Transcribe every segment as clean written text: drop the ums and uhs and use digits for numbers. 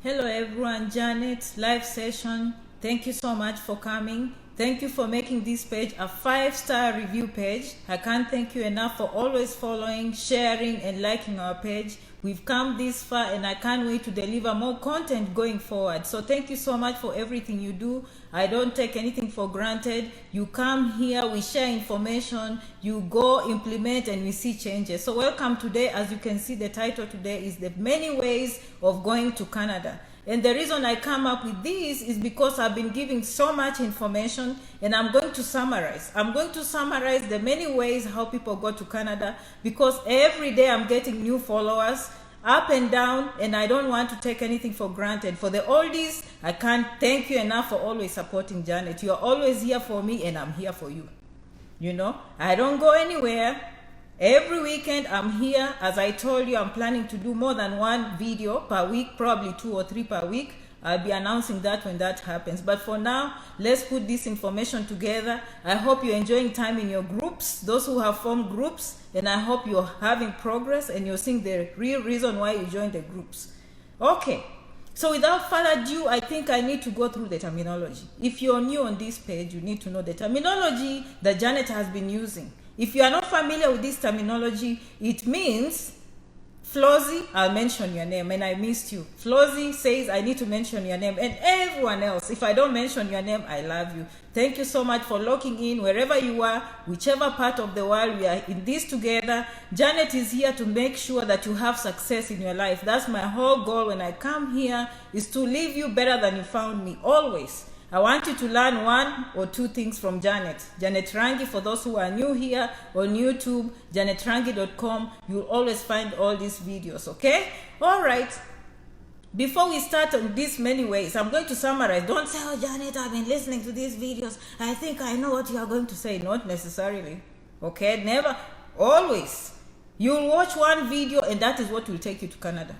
Hello everyone, Janet, live session. Thank you so much for coming. Thank you for making this page a 5-star review page. I can't thank you enough for always following, sharing, and liking our page. We've come this far and I can't wait to deliver more content going forward. So thank you so much for everything you do. I don't take anything for granted. You come here, we share information, you go implement, and we see changes. So welcome today. As you can see, the title today is the many ways of going to Canada. And the reason I come up with this is because I've been giving so much information, and I'm going to summarize. I'm going to summarize the many ways how people go to Canada, because every day I'm getting new followers up and down, and I don't want to take anything for granted. For the oldies, I can't thank you enough for always supporting Janet. You're always here for me, and I'm here for you. You know, I don't go anywhere. Every weekend I'm here. As I told you, I'm planning to do more than one video per week, probably 2 or 3 per week. I'll be announcing that when that happens. But for now, let's put this information together. I hope you're enjoying time in your groups, those who have formed groups, and I hope you're having progress and you're seeing the real reason why you joined the groups. Okay, so without further ado, I think I need to go through the terminology. If you're new on this page, you need to know the terminology that Janet has been using. If you are not familiar with this terminology, it means, Flossie, I'll mention your name, and I missed you. Flossie says I need to mention your name, and everyone else, if I don't mention your name, I love you. Thank you so much for locking in wherever you are, whichever part of the world we are in this together. Janet is here to make sure that you have success in your life. That's my whole goal when I come here, is to leave you better than you found me, always. I want you to learn 1 or 2 things from Janet. Janet Rangi, for those who are new here on YouTube, janetrangi.com. You'll always find all these videos, okay? All right. Before we start on these many ways, I'm going to summarize. Don't say, oh, Janet, I've been listening to these videos. I think I know what you are going to say. Not necessarily, okay? Never, always. You'll watch one video and that is what will take you to Canada.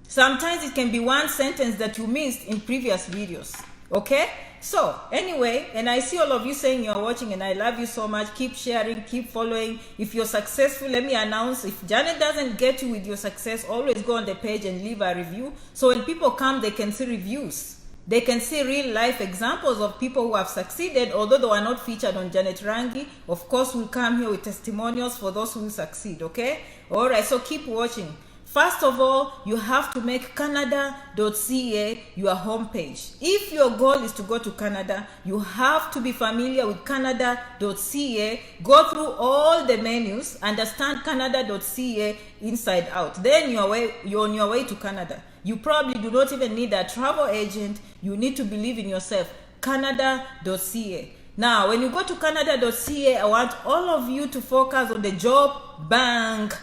Sometimes it can be one sentence that you missed in previous videos. Okay, so anyway, and I see all of you saying you're watching, and I love you so much. Keep sharing, keep following. If you're successful, let me announce, if Janet doesn't get you with your success, always go on the page and leave a review, so when people come, they can see reviews. They can see real life examples of people who have succeeded, although they were not featured on Janet Rangi. Of course, we'll come here with testimonials for those who will succeed. Okay, all right, so keep watching. First of all, you have to make Canada.ca your homepage. If your goal is to go to Canada, you have to be familiar with Canada.ca. Go through all the menus, understand Canada.ca inside out. Then you're on your way to Canada. You probably do not even need a travel agent. You need to believe in yourself. Canada.ca. Now, when you go to Canada.ca, I want all of you to focus on the job bank.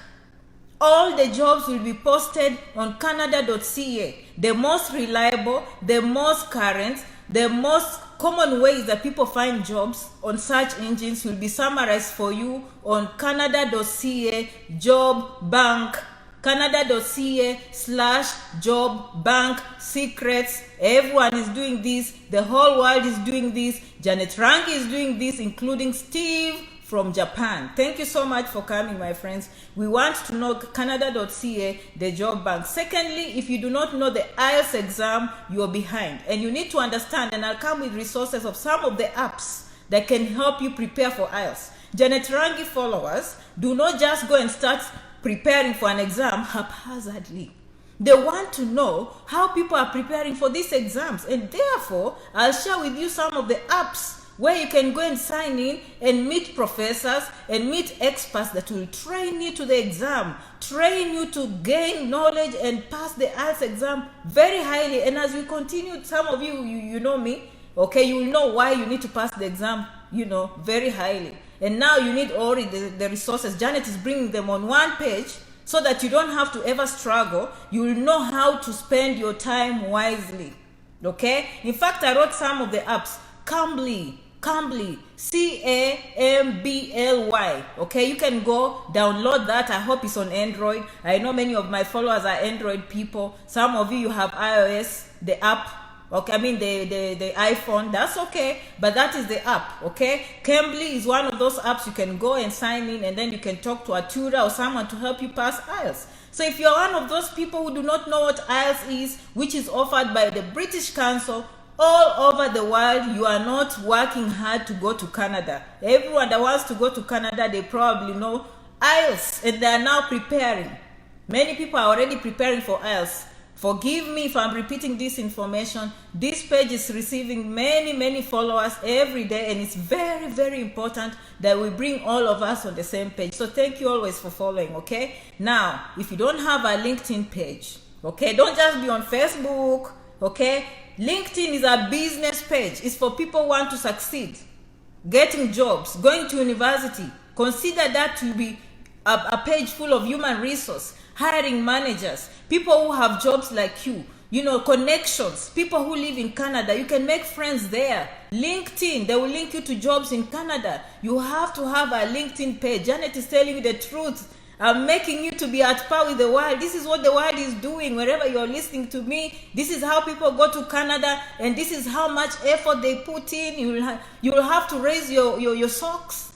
All the jobs will be posted on Canada.ca. The most reliable, the most current, the most common ways that people find jobs on search engines will be summarized for you on Canada.ca job bank. Canada.ca/job bank secrets. Everyone is doing this. The whole world is doing this. Janet Rangi is doing this, including Steve from Japan. Thank you so much for coming, my friends. We want to know Canada.ca, the job bank. Secondly, if you do not know the Ielts exam, you're behind. And you need to understand, and I'll come with resources of some of the apps that can help you prepare for Ielts. Janet Rangi followers, do not just go and start preparing for an exam haphazardly. They want to know how people are preparing for these exams. And therefore, I'll share with you some of the apps where you can go and sign in and meet professors and meet experts that will train you to the exam, train you to gain knowledge and pass the IELTS exam very highly. And as you continue, some of you know me, okay, you will know why you need to pass the exam, you know, very highly. And now you need already the resources. Janet is bringing them on one page so that you don't have to ever struggle. You will know how to spend your time wisely, okay? In fact, I wrote some of the apps. Cambly, C-A-M-B-L-Y. Okay, you can go download that. I hope it's on Android. I know many of my followers are Android people. Some of you have iOS, the app. Okay, I mean the iPhone. That's okay, but that is the app. Okay, Cambly is one of those apps you can go and sign in, and then you can talk to a tutor or someone to help you pass IELTS. So if you're one of those people who do not know what IELTS is, which is offered by the British Council all over the world, you are not working hard to go to Canada. Everyone that wants to go to Canada, they probably know IELTS, and they are now preparing. Many people are already preparing for IELTS. Forgive me if I'm repeating this information. This page is receiving many followers every day, and it's very important that we bring all of us on the same page. So thank you always for following, okay? Now, if you don't have a LinkedIn page, okay, don't just be on Facebook, okay? LinkedIn is a business page. It's for people who want to succeed, getting jobs, going to university. Consider that to be a page full of human resource, hiring managers, people who have jobs like you, connections, people who live in Canada. You can make friends there. LinkedIn, they will link you to jobs in Canada. You have to have a LinkedIn page. Janet is telling you the truth. I'm making you to be at par with the world. This is what the world is doing. Wherever you're listening to me, this is how people go to Canada, and this is how much effort they put in. You will have to raise your socks.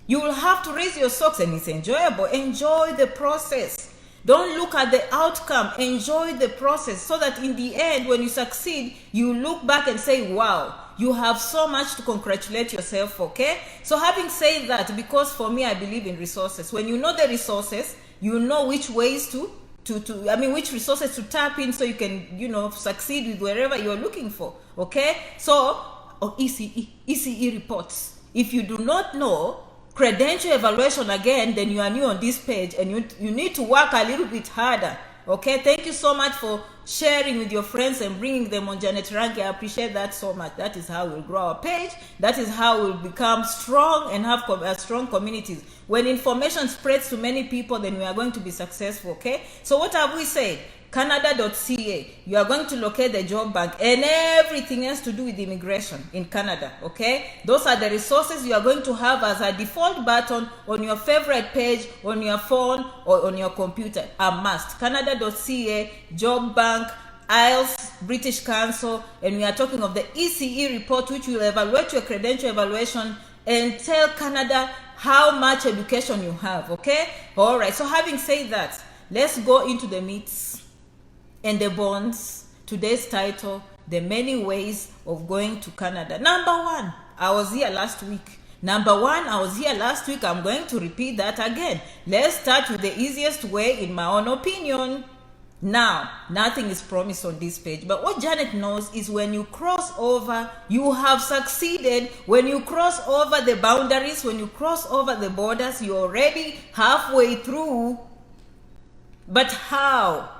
You will have to raise your socks, and it's enjoyable. Enjoy the process. Don't look at the outcome. Enjoy the process, so that in the end, when you succeed, you look back and say, wow, you have so much to congratulate yourself for, okay? So having said that, because for me, I believe in resources. When you know the resources, you know which ways which resources to tap in so you can, succeed with wherever you're looking for, okay? So, ECE reports. If you do not know credential evaluation, again, then you are new on this page, and you need to work a little bit harder, okay? Thank you so much for sharing with your friends and bringing them on Janet Rangi. I appreciate that so much. That is how we'll grow our page. That is how we'll become strong and have strong communities. When information spreads to many people, then we are going to be successful, okay? So what have we said? Canada.ca. You are going to locate the job bank and everything else to do with immigration in Canada, okay? Those are the resources you are going to have as a default button on your favorite page, on your phone, or on your computer. A must. Canada.ca, job bank, IELTS, British Council, and we are talking of the ECE report, which will evaluate your credential evaluation and tell Canada how much education you have, okay? All right, so having said that, let's go into the meats and the bones. Today's title, the many ways of going to Canada. Number one, I was here last week. I'm going to repeat that again. Let's start with the easiest way, in my own opinion. Now, nothing is promised on this page, but what Janet knows is when you cross over, you have succeeded. When you cross over the boundaries, when you cross over the borders, you're already halfway through. But how?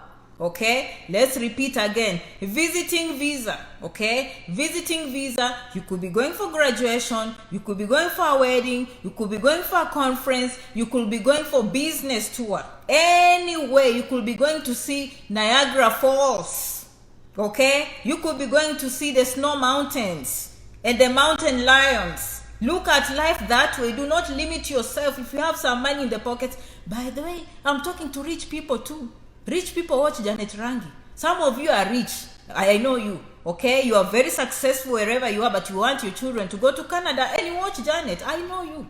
Okay, let's repeat again. Visiting visa, okay? Visiting visa, you could be going for graduation, you could be going for a wedding, you could be going for a conference, you could be going for business tour. Anyway, you could be going to see Niagara Falls, okay? You could be going to see the snow mountains and the mountain lions. Look at life that way. Do not limit yourself. If you have some money in the pocket, by the way, I'm talking to rich people too. Rich people watch Janet Rangi. Some of you are rich. I know you. Okay? You are very successful wherever you are, but you want your children to go to Canada and you watch Janet. I know you.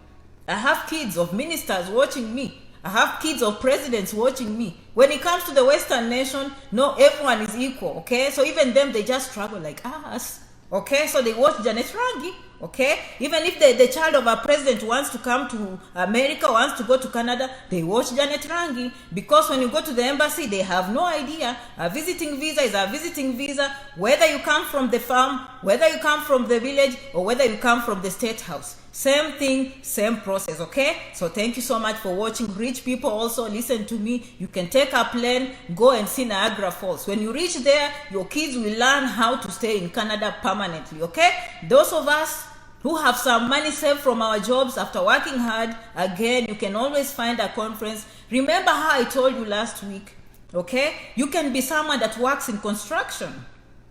I have kids of ministers watching me. I have kids of presidents watching me. When it comes to the Western nation, no, everyone is equal. Okay? So even them, they just struggle like us. Okay? So they watch Janet Rangi. Okay, even if the child of a president wants to come to America, wants to go to Canada, they watch Janet Rangi, because when you go to the embassy, they have no idea. A visiting visa is a visiting visa, whether you come from the farm, whether you come from the village, or whether you come from the state house. Same thing, same process, okay? So thank you so much for watching. Rich people also, listen to me. You can take a plane, go and see Niagara Falls. When you reach there, your kids will learn how to stay in Canada permanently, okay? Those of us who have some money saved from our jobs after working hard, again, you can always find a conference. Remember how I told you last week, okay? You can be someone that works in construction,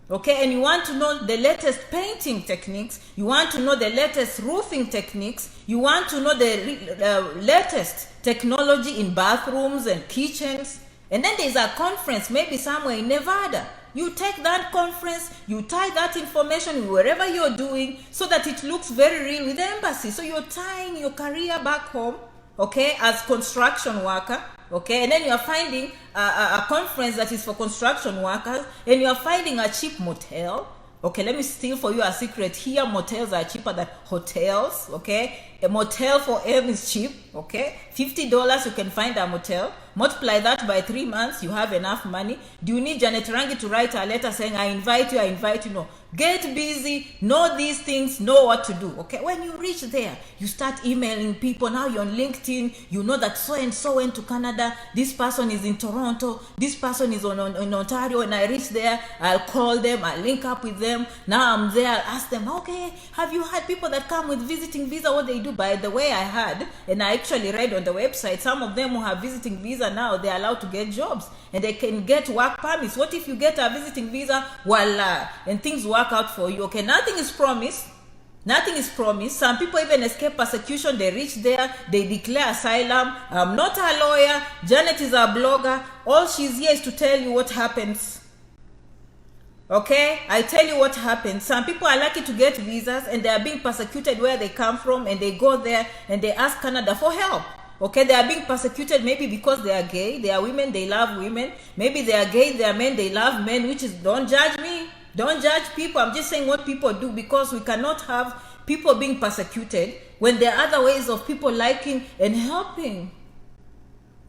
okay? And you want to know the latest painting techniques. You want to know the latest roofing techniques. You want to know the latest technology in bathrooms and kitchens. And then there's a conference, maybe somewhere in Nevada. You take that conference, you tie that information wherever you're doing so that it looks very real with the embassy. So you're tying your career back home, okay, as construction worker, okay? And then you are finding a conference that is for construction workers, and you are finding a cheap motel. Okay, let me steal for you a secret here. Motels are cheaper than hotels, okay? A motel for M is cheap, okay? $50 you can find a motel. Multiply that by 3 months, you have enough money. Do you need Janet Rangi to write a letter saying, I invite you, I invite you? No. Get busy, know these things, know what to do, okay? When you reach there, you start emailing people. Now you're on LinkedIn, you know that so-and-so went to Canada, this person is in Toronto, this person is in Ontario, and I reach there, I'll call them, I'll link up with them. Now I'm there, I'll ask them, okay, have you had people that come with visiting visa, what they do? By the way, I had, and I actually read on the website, some of them who have visiting visa now, they're allowed to get jobs, and they can get work permits. What if you get a visiting visa, voila, and things work out for you, okay? Nothing is promised. Nothing is promised. Some people even escape persecution. They reach there, they declare asylum. I'm not a lawyer. Janet is a blogger. All she's here is to tell you what happens. Okay, I tell you what happens. Some people are lucky to get visas and they are being persecuted where they come from, and they go there and they ask Canada for help. Okay, they are being persecuted maybe because they are gay, they are women, they love women. Maybe they are gay, they are men, they love men, which is, don't judge me. Don't judge people. I'm just saying what people do, because we cannot have people being persecuted when there are other ways of people liking and helping.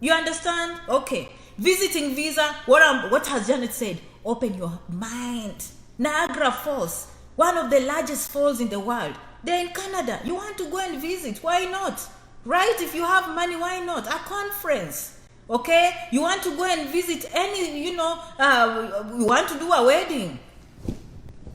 You understand? Okay. Visiting visa, what has Janet said? Open your mind. Niagara Falls, one of the largest falls in the world. They're in Canada. You want to go and visit. Why not? Right? If you have money, why not? A conference. Okay? You want to go and visit any, you want to do a wedding.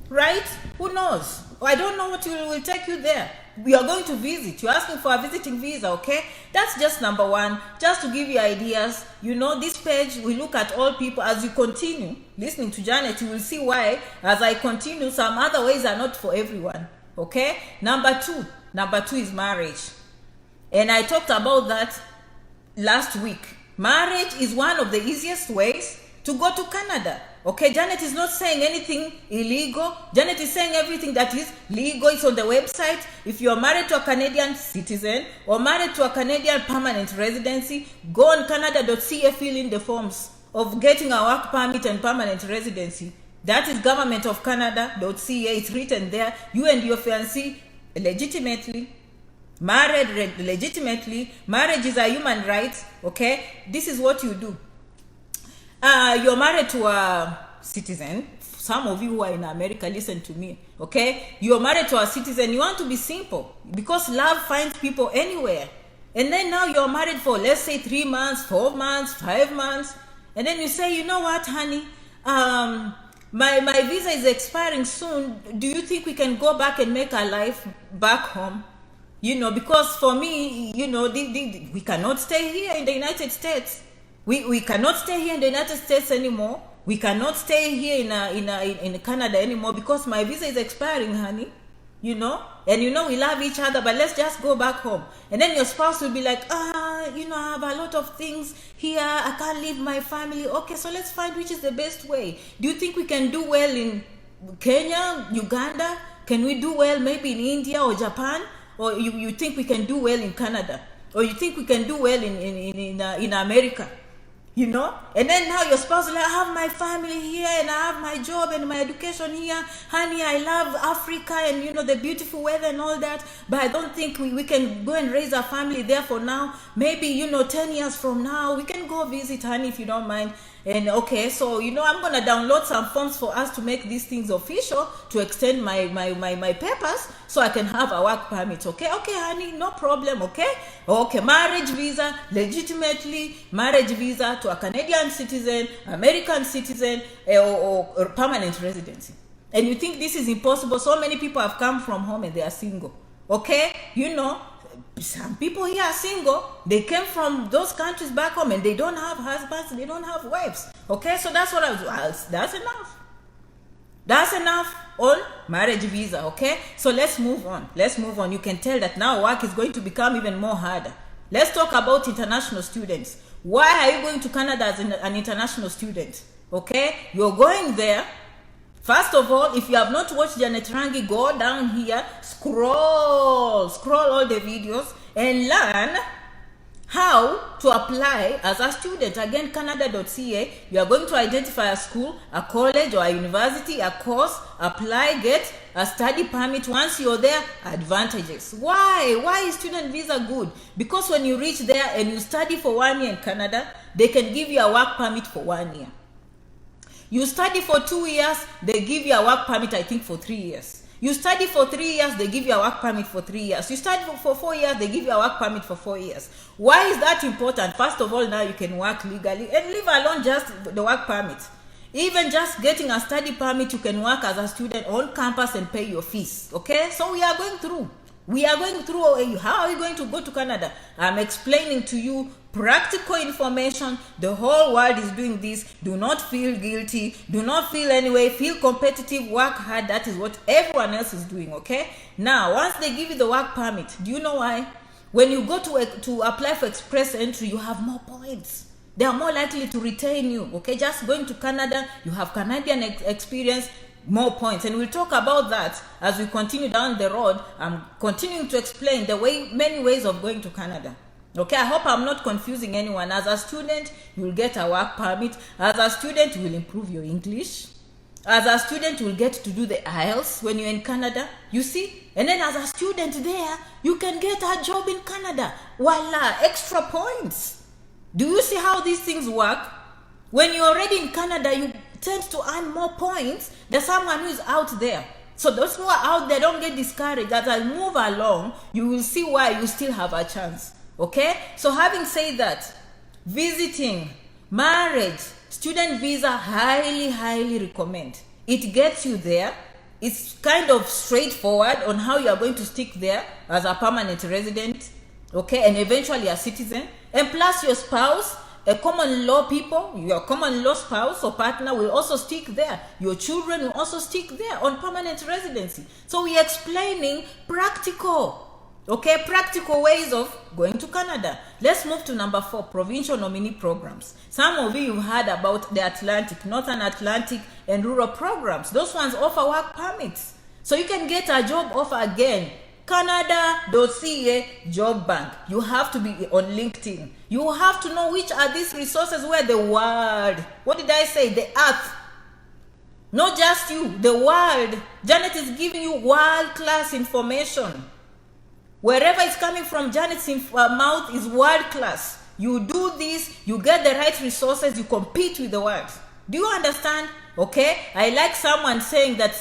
Right? Who knows? I don't know what will take you there. We are going to visit. You're asking for a visiting visa, okay? That's just number one. Just to give you ideas, this page, we look at all people. As you continue listening to Janet, you will see why, as I continue, some other ways are not for everyone, okay? Number two is marriage. And I talked about that last week. Marriage is one of the easiest ways to go to Canada. Okay, Janet is not saying anything illegal. Janet is saying everything that is legal. It's on the website. If you're married to a Canadian citizen or married to a Canadian permanent residency, go on canada.ca, fill in the forms of getting a work permit and permanent residency. That is governmentofcanada.ca. It's written there. You and your fiancé legitimately, married legitimately. Marriage is a human right. Okay, this is what you do. You're married to a citizen. Some of you who are in America, listen to me, okay? You're married to a citizen. You want to be simple because love finds people anywhere. And then now you're married for, let's say, 3 months, 4 months, 5 months. And then you say, you know what, honey? My visa is expiring soon. Do you think we can go back and make our life back home? Because for me, we cannot stay here in the United States. We cannot stay here in the United States anymore. We cannot stay here in Canada anymore because my visa is expiring, honey. And we love each other, but let's just go back home. And then your spouse will be like, I have a lot of things here. I can't leave my family. Okay, so let's find which is the best way. Do you think we can do well in Kenya, Uganda? Can we do well maybe in India or Japan? Or you think we can do well in Canada? Or you think we can do well in America? And then now your spouse will like, I have my family here and I have my job and my education here. Honey, I love Africa and the beautiful weather and all that. But I don't think we can go and raise a family there for now. Maybe, 10 years from now, we can go visit, honey, if you don't mind. And okay, so, I'm going to download some forms for us to make these things official, to extend my papers so I can have a work permit. Okay, honey, no problem, okay? Okay, marriage visa, legitimately, marriage visa to a Canadian citizen, American citizen, or permanent residency. And you think this is impossible? So many people have come from home and they are single. Okay, some people here are single. They came from those countries back home and they don't have husbands, they don't have wives. Okay, so that's what I was. That's enough. That's enough on marriage visa. Okay, so let's move on. You can tell that now work is going to become even more harder. Let's talk about international students. Why are you going to Canada as an international student? Okay, you're going there. First of all, if you have not watched Janet Rangi, go down here, scroll all the videos and learn How to apply as a student. Again, Canada.ca, you are going to identify a school, a college or a university, a course, apply, get a study permit. Once you're there, advantages. Why is student visa good? Because when you reach there and you study for 1 year in Canada, they can give you a work permit for 1 year. You study for 2 years, they give you a work permit, I think, for 3 years. You study for 3 years, they give you a work permit for 3 years. You study for 4 years, they give you a work permit for 4 years. Why is that important? First of all, now you can work legally, and leave alone just the work permit. Even just getting a study permit, you can work as a student on campus and pay your fees. Okay? So we are going through. How are we going to go to Canada? I'm explaining to you practical information. The whole world is doing this. Do not feel guilty. Do not feel anyway. Feel competitive. Work hard. That is what everyone else is doing. Okay? Now, once they give you the work permit, do you know why? When you go to apply for express entry, you have more points. They are more likely to retain you. Okay? Just going to Canada, you have Canadian experience, more points, and we'll talk about that as we continue down the road. I'm continuing to explain many ways of going to Canada. Okay, I hope I'm not confusing anyone. As a student, you'll get a work permit. As a student, you will improve your English. As a student, you will get to do the Ielts when you're in Canada. You see? And then as a student there, you can get a job in Canada. Voila, extra points. Do you see how these things work? When you're already in Canada, you tend to earn more points than someone who is out there. So those who are out there, don't get discouraged. As I move along, you will see why you still have a chance. Okay? So having said that, visiting, marriage, student visa, highly recommend. It gets you there. It's kind of straightforward on how you are going to stick there as a permanent resident, okay, and eventually a citizen. And plus your spouse, a common law people, your common law spouse or partner will also stick there. Your children will also stick there on permanent residency. So we are explaining practical, okay, practical ways of going to Canada. Let's move to number 4, provincial nominee programs. Some of you have heard about the Atlantic, Northern Atlantic and rural programs. Those ones offer work permits. So you can get a job offer again. Canada.ca job bank. You have to be on LinkedIn. You have to know which are these resources where the world, what did I say? The earth. Not just you, the world. Janet is giving you world-class information. Wherever it's coming from, Janet's mouth is world-class. You do this, you get the right resources, you compete with the world. Do you understand? Okay? I like someone saying that,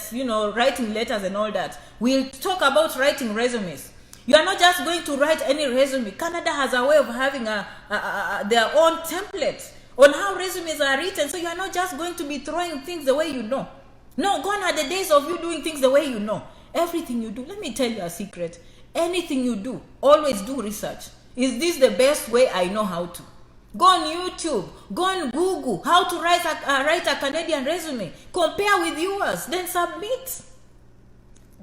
writing letters and all that. We'll talk about writing resumes. You are not just going to write any resume. Canada has a way of having their own template on how resumes are written. So you are not just going to be throwing things the way you know. No, gone are the days of you doing things the way you know. Everything you do, let me tell you a secret. Anything you do, always do research. Is this the best way I know how to? Go on YouTube, go on Google how to write a Canadian resume. Compare with yours, then submit.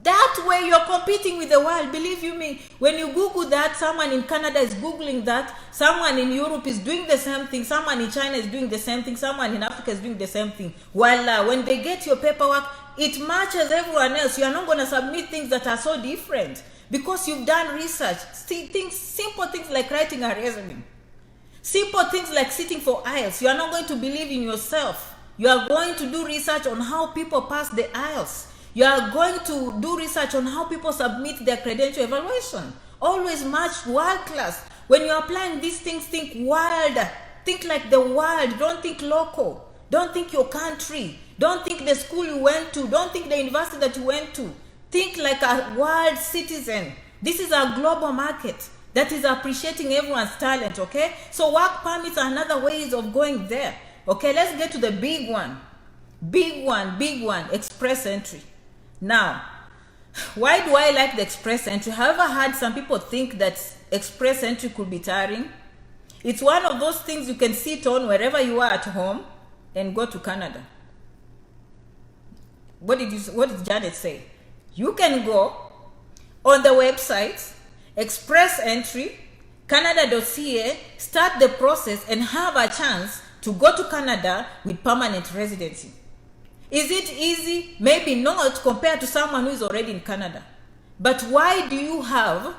That way you're competing with the world. Believe you me, when you Google that, someone in Canada is Googling that, someone in Europe is doing the same thing, someone in China is doing the same thing, someone in Africa is doing the same thing. Voila, when they get your paperwork, it matches everyone else. You are not going to submit things that are so different because you've done research. Simple things like writing a resume. Simple things like sitting for IELTS. You are not going to believe in yourself. You are going to do research on how people pass the IELTS. You are going to do research on how people submit their credential evaluation. Always match world class. When you are applying these things, think world. Think like the world. Don't think local. Don't think your country. Don't think the school you went to. Don't think the university that you went to. Think like a world citizen. This is a global market that is appreciating everyone's talent, okay? So work permits are another ways of going there. Okay, let's get to the big one. Big one, express entry. Now, why do I like the express entry? Have you ever had some people think that express entry could be tiring? It's one of those things you can sit on wherever you are at home and go to Canada. What did Janet say? You can go on the website, express entry, Canada.ca, start the process and have a chance to go to Canada with permanent residency. Is it easy? Maybe not compared to someone who is already in Canada. But why do you have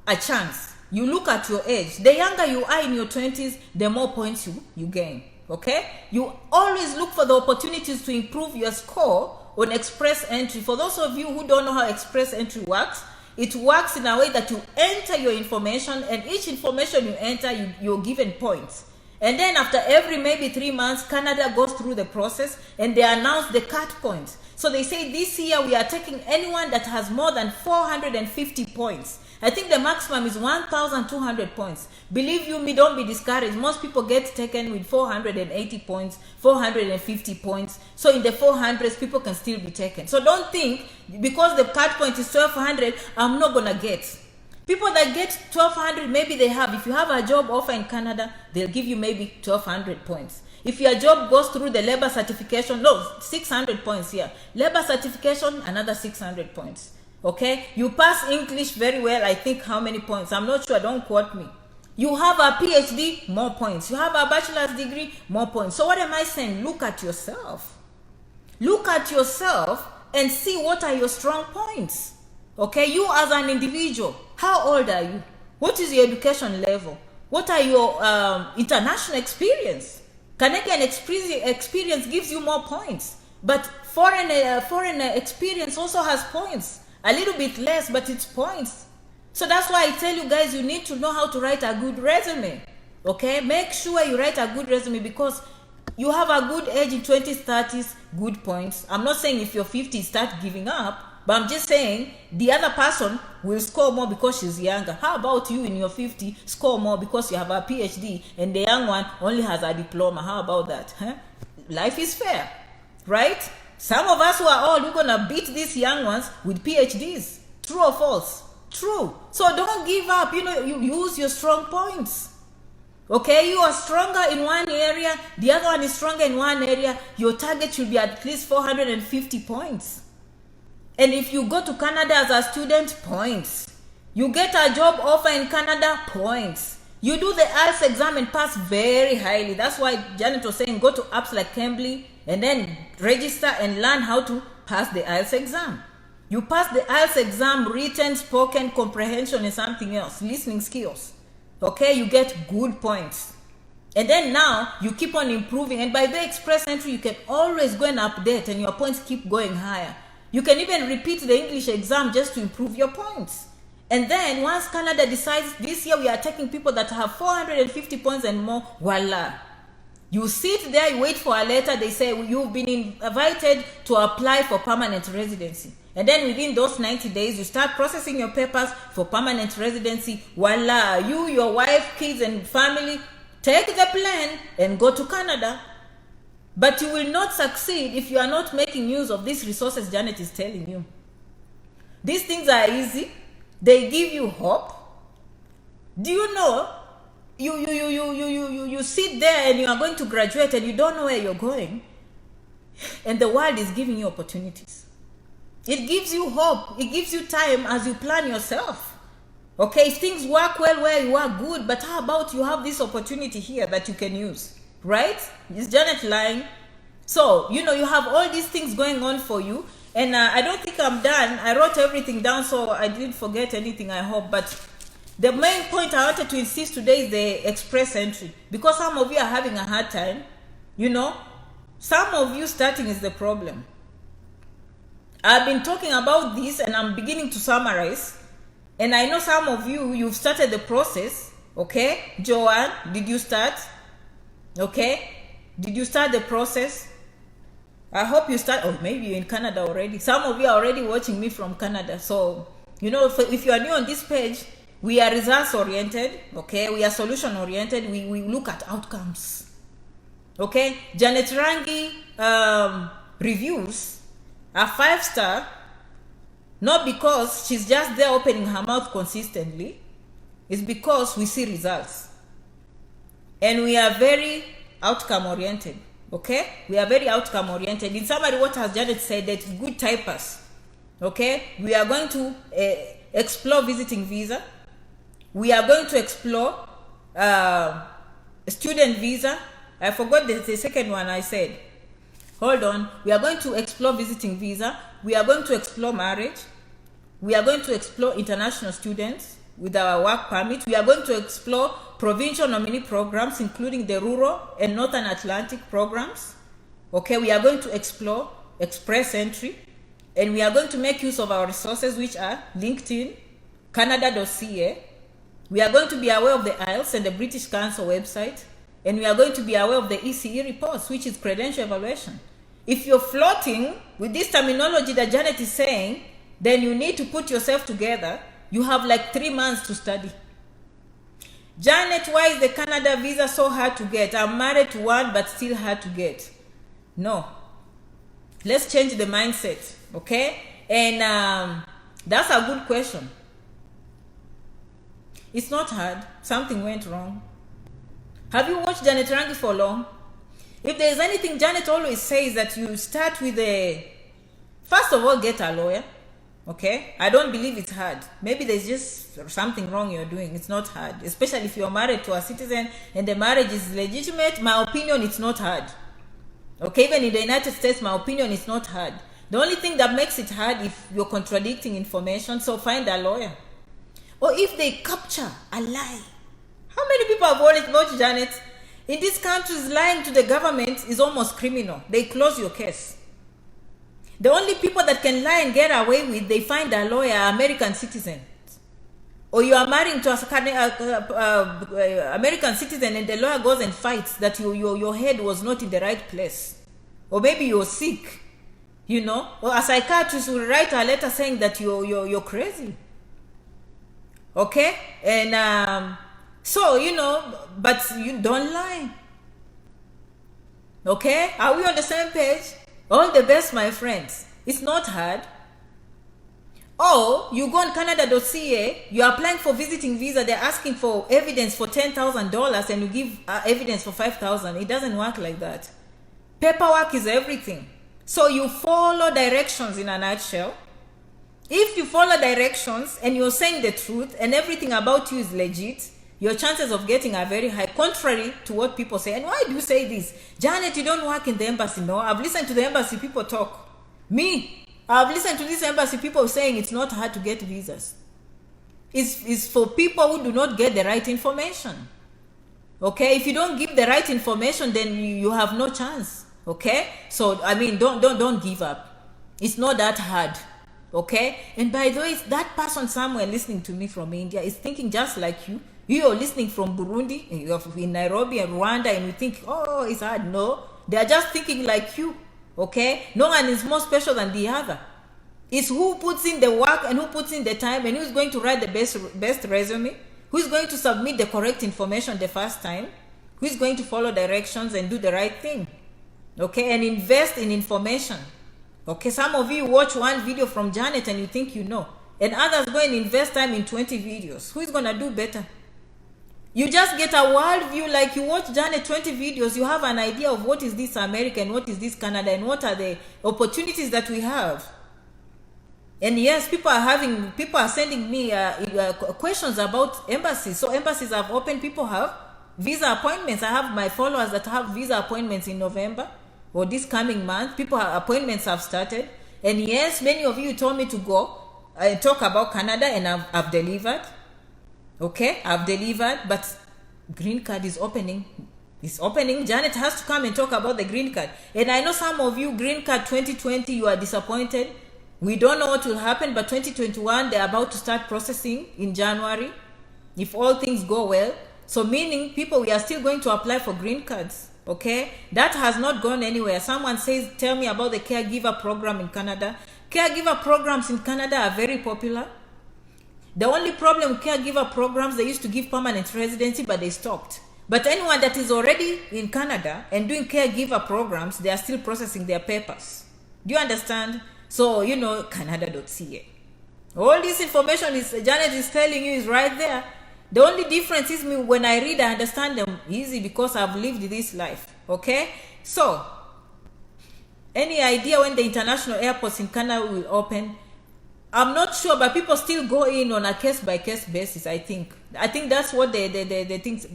a chance? You look at your age. The younger you are in your 20s, the more points you gain. Okay? You always look for the opportunities to improve your score on express entry. For those of you who don't know how express entry works, it works in a way that you enter your information, and each information you enter, you're given points. And then after every maybe 3 months, Canada goes through the process and they announce the cut points. So they say this year we are taking anyone that has more than 450 points. I think the maximum is 1,200 points. Believe you me, don't be discouraged. Most people get taken with 480 points, 450 points. So in the 400s, people can still be taken. So don't think because the cut point is 1,200, I'm not gonna get. People that get 1,200, maybe they have. If you have a job offer in Canada, they'll give you maybe 1,200 points. If your job goes through the labor certification, no, 600 points here. Labor certification, another 600 points. Okay? You pass English very well, I think how many points? I'm not sure, don't quote me. You have a PhD, more points. You have a bachelor's degree, more points. So what am I saying? Look at yourself. Look at yourself and see what are your strong points. Okay? You as an individual, how old are you? What is your education level? What are your international experience? Canadian experience gives you more points, but foreign experience also has points. A little bit less, but it's points. So that's why I tell you guys, you need to know how to write a good resume. Okay? Make sure you write a good resume, because you have a good age in 20s, 30s, good points. I'm not saying if you're 50, start giving up. But I'm just saying the other person will score more because she's younger. How about you in your 50, score more because you have a PhD and the young one only has a diploma? How about that? Huh? Life is fair, right? Some of us who are old, we're going to beat these young ones with PhDs. True or false? True. So don't give up. You know, you use your strong points. Okay, you are stronger in one area, the other one is stronger in one area. Your target should be at least 450 points. And if you go to Canada as a student, points. You get a job offer in Canada, points. You do the IELTS exam and pass very highly. That's why Janet was saying go to apps like Cambly and then register and learn how to pass the IELTS exam. You pass the IELTS exam, written, spoken, comprehension, and something else, listening skills. Okay, you get good points. And then now you keep on improving. And by the express entry, you can always go and update and your points keep going higher. You can even repeat the English exam just to improve your points. And then once Canada decides this year we are taking people that have 450 points and more, voila. You sit there, you wait for a letter, they say you've been invited to apply for permanent residency. And then within those 90 days, you start processing your papers for permanent residency. Voila, you, your wife, kids, and family, take the plane and go to Canada. But you will not succeed if you are not making use of these resources Janet is telling you. These things are easy. They give you hope. Do you know, you sit there and you are going to graduate and you don't know where you're going. And the world is giving you opportunities. It gives you hope. It gives you time as you plan yourself. Okay, if things work well where you are, good. But how about you have this opportunity here that you can use? Right? Is Janet lying? So, you know, you have all these things going on for you. And I don't think I'm done. I wrote everything down, so I didn't forget anything, I hope. But the main point I wanted to insist today is the express entry. Because some of you are having a hard time. You know, some of you starting is the problem. I've been talking about this and I'm beginning to summarize. And I know some of you, you've started the process. Okay? Joanne, did you start? Okay? Did you start the process? I hope you start, or maybe you're in Canada already. Some of you are already watching me from Canada. So, you know, if you are new on this page, we are results oriented. Okay? We are solution oriented. We look at outcomes. Okay? Janet Rangi reviews are 5-star, not because she's just there opening her mouth consistently. It's because we see results. And we are very outcome oriented. Okay? We are very outcome oriented. In summary, what has Janet said, that good typers. Okay? We are going to explore visiting visa. We are going to explore student visa. I forgot the second one I said. Hold on. We are going to explore visiting visa. We are going to explore marriage. We are going to explore international students. with our work permit. We are going to explore provincial nominee programs, including the rural and Northern Atlantic programs. Okay, we are going to explore express entry, and we are going to make use of our resources, which are LinkedIn, Canada.ca. We are going to be aware of the Ielts and the British Council website, and we are going to be aware of the ECE reports, which is credential evaluation. If you're floating with this terminology that Janet is saying, then you need to put yourself together. You have like 3 months to study. Janet, why is the Canada visa so hard to get? I'm married to one, but still hard to get. No. Let's change the mindset, okay? And that's a good question. It's not hard. Something went wrong. Have you watched Janet Rangi for long? If there's anything Janet always says, that you start with first of all, get a lawyer. Okay, I don't believe it's hard. Maybe there's just something wrong you're doing. It's not hard, especially if you're married to a citizen and the marriage is legitimate. My opinion, it's not hard. Okay, even in the United States, my opinion is not hard. The only thing that makes it hard if you're contradicting information, so find a lawyer. Or if they capture a lie. How many people have watched Janet? In these countries, lying to the government is almost criminal. They close your case. The only people that can lie and get away with, they find a lawyer, American citizen. Or you are marrying to a American citizen and the lawyer goes and fights that your head was not in the right place. Or maybe you're sick, you know. Or a psychiatrist will write a letter saying that you're crazy. Okay? And so, you know, but you don't lie. Okay? Are we on the same page? All the best, my friends. It's not hard. Or you go on Canada.ca, you're applying for visiting visa, they're asking for evidence for $10,000 and you give evidence for $5,000. It doesn't work like that. Paperwork is everything. So you follow directions in a nutshell. If you follow directions and you're saying the truth and everything about you is legit, your chances of getting are very high, contrary to what people say. And why do you say this? Janet, you don't work in the embassy. No, I've listened to the embassy people talk. Me, I've listened to these embassy people saying it's not hard to get visas. It's for people who do not get the right information. Okay, if you don't give the right information, then you have no chance. Okay, so I mean, don't give up. It's not that hard. Okay, and by the way, that person somewhere listening to me from India is thinking just like you. You're listening from Burundi, you're in Nairobi and Rwanda, and you think, oh, it's hard. No, they're just thinking like you, okay? No one is more special than the other. It's who puts in the work and who puts in the time and who's going to write the best resume, who's going to submit the correct information the first time, who's going to follow directions and do the right thing, okay? And invest in information, okay? Some of you watch one video from Janet and you think you know, and others go and invest time in 20 videos. Who is going to do better? You just get a world view, like you watch Janet 20 videos, you have an idea of what is this America and what is this Canada and what are the opportunities that we have. And yes, people are sending me questions about embassies. So embassies have opened, people have visa appointments. I have my followers that have visa appointments in November or this coming month. Appointments have started. And yes, many of you told me to go and talk about Canada, and I've delivered. Okay, I've delivered, but green card is opening. It's opening. Janet has to come and talk about the green card. And I know some of you, green card 2020, you are disappointed. We don't know what will happen, but 2021, they're about to start processing in January, if all things go well. So meaning, people, we are still going to apply for green cards. Okay, that has not gone anywhere. Someone says, tell me about the caregiver program in Canada. Caregiver programs in Canada are very popular. The only problem with caregiver programs, they used to give permanent residency, but they stopped. But anyone that is already in Canada and doing caregiver programs, they are still processing their papers. Do you understand? So, you know, Canada.ca. All this information Janet is telling you is right there. The only difference is when I read, I understand them easy because I've lived this life. Okay? So, any idea when the international airports in Canada will open? I'm not sure, but people still go in on a case-by-case basis, I think. I think that's what they think.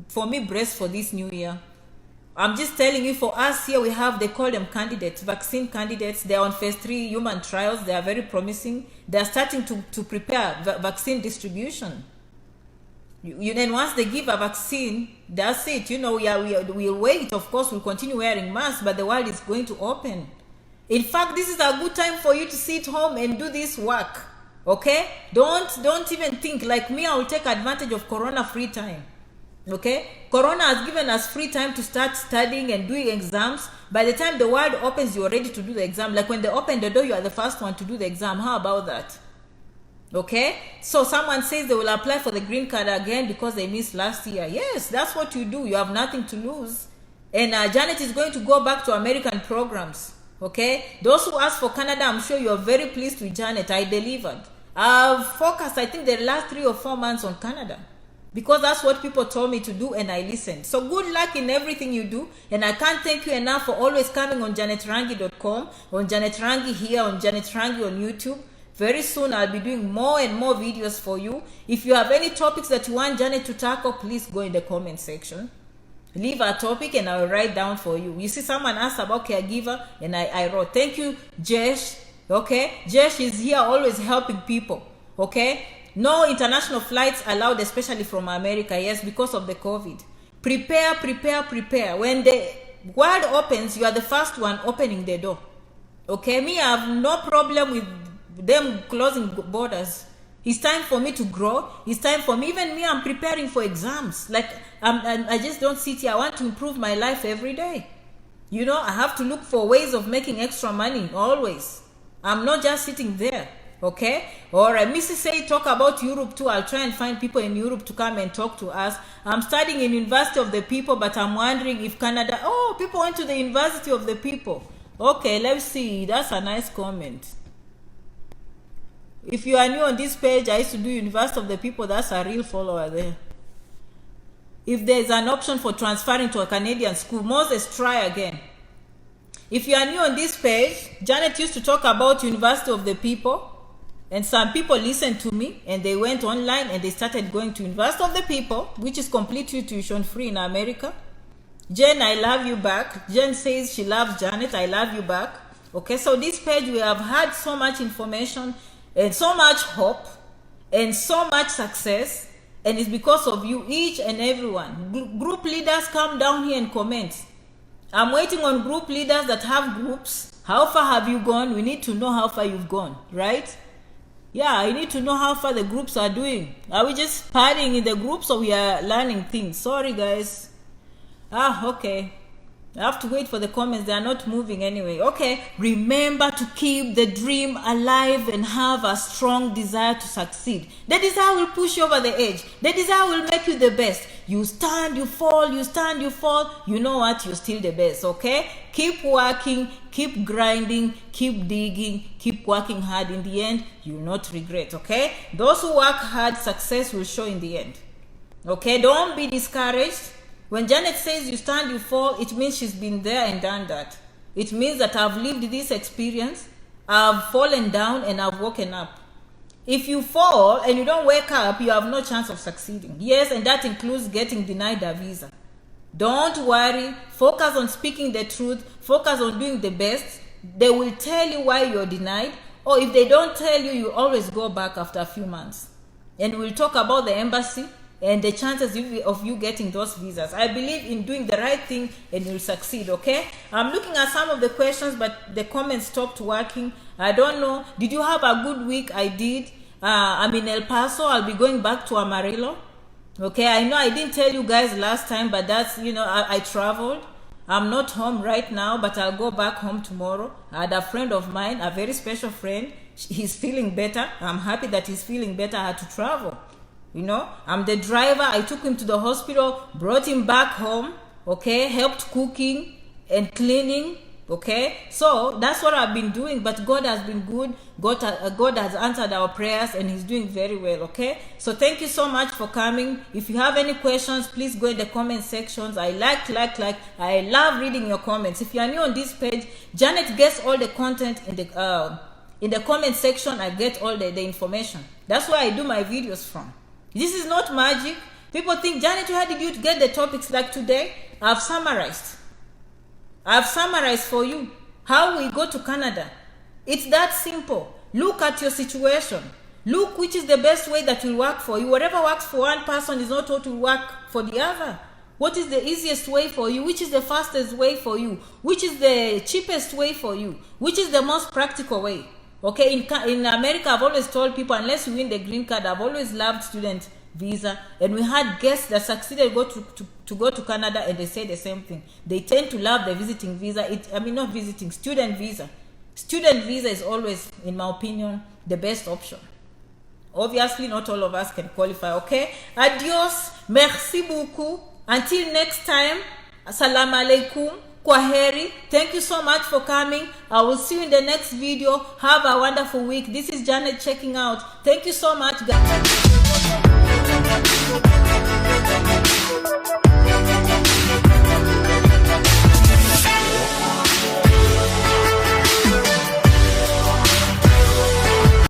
For me, brace for this new year. I'm just telling you, for us here, they call them candidates, vaccine candidates. They're on phase 3 human trials. They are very promising. They're starting to prepare vaccine distribution. And once they give a vaccine, that's it. We'll wait. Of course, we'll continue wearing masks, but the world is going to open. In fact, this is a good time for you to sit home and do this work. Okay? Don't even think like me. I will take advantage of Corona free time. Okay? Corona has given us free time to start studying and doing exams. By the time the world opens, you're ready to do the exam. Like when they open the door, you are the first one to do the exam. How about that? Okay, so someone says they will apply for the green card again because they missed last year. Yes, that's what you do. You have nothing to lose. And Janet is going to go back to American programs. Okay, those who asked for Canada, I'm sure you're very pleased with Janet. I delivered. I've focused, I think, the last 3 or 4 months on Canada because that's what people told me to do and I listened. So good luck in everything you do. And I can't thank you enough for always coming on janetrangi.com, on Janet Rangi here, on Janet Rangi on YouTube. Very soon I'll be doing more and more videos for you. If you have any topics that you want Janet to tackle, please go in the comment section. Leave a topic and I'll write down for you. You see, someone asked about caregiver and I wrote. Thank you, Jesh. Okay, Jesh is here always helping people. Okay, no international flights allowed, especially from America. Yes, because of the COVID. Prepare, prepare, prepare. When the world opens, you are the first one opening the door. Okay, me, I have no problem with them closing borders. It's time for me to grow. It's time for me. Even me, I'm preparing for exams. Like I just don't sit here. I want to improve my life every day. I have to look for ways of making extra money always. I'm not just sitting there. Okay, or Mrs. say talk about Europe too. I'll try and find people in Europe to come and talk to us. I'm studying in University of the People, but I'm wondering if Canada. Oh, people went to the University of the People. Okay, let's see. That's a nice comment. If you are new on this page, I used to do University of the People. That's a real follower there. If there's an option for transferring to a Canadian school, Moses, try again. If you are new on this page, Janet used to talk about University of the People. And some people listened to me and they went online and they started going to University of the People, which is completely tuition free in America. Jen, I love you back. Jen says she loves Janet. I love you back. Okay, so this page, we have had so much information and so much hope and so much success, and it's because of you, each and everyone. Group leaders, come down here and comment. I'm waiting on group leaders that have groups. How far have you gone? We need to know how far you've gone, right? Yeah, I need to know how far the groups are doing. Are we just partying in the groups or we are learning things? Sorry guys. Okay. I have to wait for the comments. They are not moving anyway. Okay, remember to keep the dream alive and have a strong desire to succeed. The desire will push you over the edge. The desire will make you the best. You stand, you fall, you stand, you fall. You know what? You're still the best, okay? Keep working, keep grinding, keep digging, keep working hard. In the end, you will not regret, okay? Those who work hard, success will show in the end. Okay, don't be discouraged. When Janet says you stand, you fall, it means she's been there and done that. It means that I've lived this experience, I've fallen down and I've woken up. If you fall and you don't wake up, you have no chance of succeeding. Yes, and that includes getting denied a visa. Don't worry, focus on speaking the truth, focus on doing the best. They will tell you why you're denied, or if they don't tell you, you always go back after a few months. And we'll talk about the embassy and the chances of you getting those visas. I believe in doing the right thing and you'll succeed, okay? I'm looking at some of the questions, but the comments stopped working. I don't know. Did you have a good week? I did. I'm in El Paso. I'll be going back to Amarillo. Okay, I know I didn't tell you guys last time, but that's, I traveled. I'm not home right now, but I'll go back home tomorrow. I had a friend of mine, a very special friend. He's feeling better. I'm happy that he's feeling better. I had to travel. I'm the driver. I took him to the hospital, brought him back home, okay, helped cooking and cleaning, okay. So that's what I've been doing, but God has been good. God has answered our prayers and he's doing very well, okay. So thank you so much for coming. If you have any questions, please go in the comment sections. I I love reading your comments. If you are new on this page, Janet gets all the content in the comment section. I get all the information. That's where I do my videos from. This is not magic. People think, Janet, how did you get the topics like today? I've summarized. I've summarized for you how we go to Canada. It's that simple. Look at your situation. Look which is the best way that will work for you. Whatever works for one person is not what will work for the other. What is the easiest way for you? Which is the fastest way for you? Which is the cheapest way for you? Which is the most practical way? Okay, in America, I've always told people, unless you win the green card, I've always loved student visa. And we had guests that succeeded to go to Canada, and they say the same thing. They tend to love the visiting visa. Not visiting, student visa. Student visa is always, in my opinion, the best option. Obviously, not all of us can qualify, okay? Adios. Merci beaucoup. Until next time, assalamu alaikum, kwaheri. Thank you so much for coming. I will see you in the next video. Have a wonderful week. This is Janet checking out. Thank you so much, guys.